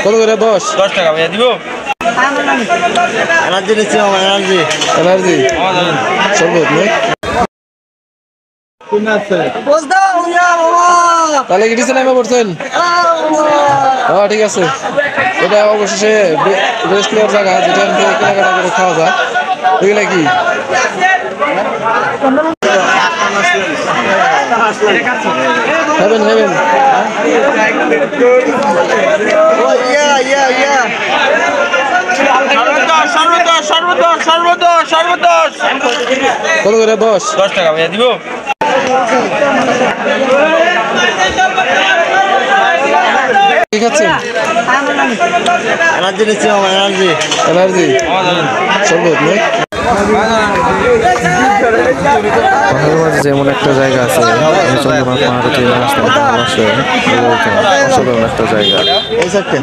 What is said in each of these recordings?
কত করে? 10 টাকা ভাইয়া দিব। এনার্জি নিচ্ছি মামা, এনার্জি। এনার্জি শরবত নেই। তাহলে কি ডিসে নামে পড়ছেন? হ্যাঁ ঠিক আছে। এটা অবশেষে রেস্ট নেওয়ার জায়গা, যেটা থেকে কেনাকাটা করে খাওয়া যায়। এগুলা কি? খাবেন খাবেন? কত করে? 10 টাকা ভাইয়া দিব। কি খাচ্ছেন? এনার্জি নিচ্ছি মামা, এনার্জি। এনার্জি শরবত নেই। পাহাড়ের মাঝে যেমন একটা জায়গা আছে, চন্দ্রনাথ পাহাড়ে অসাধারণ একটা জায়গা। এই সাইডটা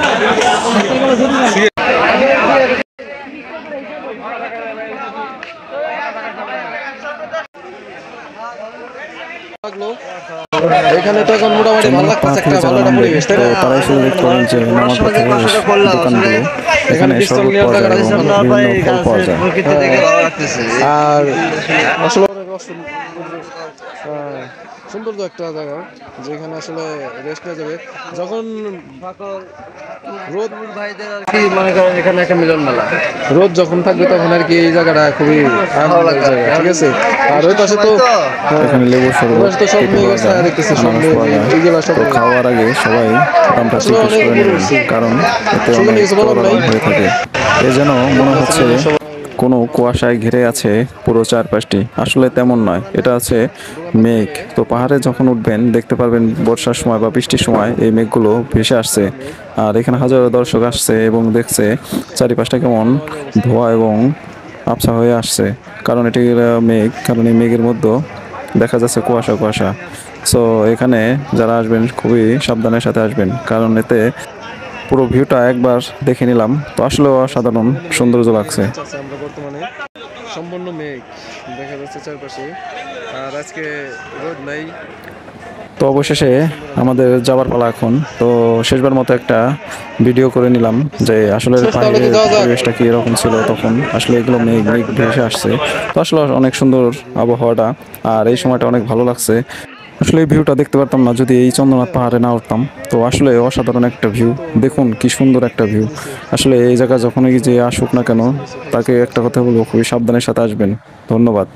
এখানে তো এখন মোটামুটি ভালো লাগতেছে, একটা ভালো একটা পরিবেশ, তাই না? তারাই শুধু দেখতে পারেন যে নামার পথে দোকানগুলো এখানে শরবত পাওয়া যায় এবং বিভিন্ন ফল পাওয়া যায়। আর আসলে সুন্দর তো একটা জায়গা, যেখানে আসলে রেস্ট নেওয়া যাবে যখন রোদ মনে করেন এখানে একটা মিলন মেলা। রোদ যখন থাকবে তখন আর কি এই জায়গাটা খুবই আনন্দের জায়গা, ঠিক আছে? আর ওই পাশে তো এখানে লেবুর শরবত তো সব মেয়ে গাছ দেখতেছি, সব এইগুলা সব খাওয়ার আগে সবাই দামটা জিজ্ঞেস করে নেবেন, কারণ এতে অনেক দরদাম হয়ে থাকে। এ যেন মনে হচ্ছে কোনো কুয়াশায় ঘিরে আছে পুরো চারপাশটি, আসলে তেমন নয়, এটা আছে মেঘ। তো পাহাড়ে যখন উঠবেন দেখতে পারবেন বর্ষার সময় বা বৃষ্টির সময় এই মেঘগুলো ভেসে আসছে, আর এখানে হাজারো দর্শক আসছে এবং দেখছে চারিপাশটা কেমন ধোঁয়া এবং আবছা হয়ে আসছে, কারণ এটি মেঘ, কারণ এই মেঘের মধ্যে দেখা যাচ্ছে কুয়াশা কুয়াশা। সো এখানে যারা আসবেন খুবই সাবধানের সাথে আসবেন, কারণ এতে পুরো ভিউটা একবার দেখে নিলাম, তো আসলে অসাধারণ সৌন্দর্য লাগছে। আমরা বর্তমানে সম্পূর্ণ মেঘ দেখা যাচ্ছে চারপাশে, আর আজকে রোদ নাই। তো অবশেষে আমাদের যাবার পালা এখন। তো শেষবার মতো একটা ভিডিও করে নিলাম যে আসলে পাহাড়ের পরিবেশটা কি এরকম ছিল তখন, আসলে এগুলো মেঘ মেঘ ভেসে আসছে। তো আসলে অনেক সুন্দর আবহাওয়াটা, আর এই সময়টা অনেক ভালো লাগছে। আসলে এই ভিউটা দেখতে পারতাম না যদি এই চন্দ্রনাথ পাহাড়ে না উঠতাম। তো আসলে অসাধারণ একটা ভিউ, দেখুন কি সুন্দর একটা ভিউ। আসলে এই জায়গা যখনই যে আসুক না কেন, তাকে একটা কথা বলবো, খুবই সাবধানের সাথে আসবেন। ধন্যবাদ।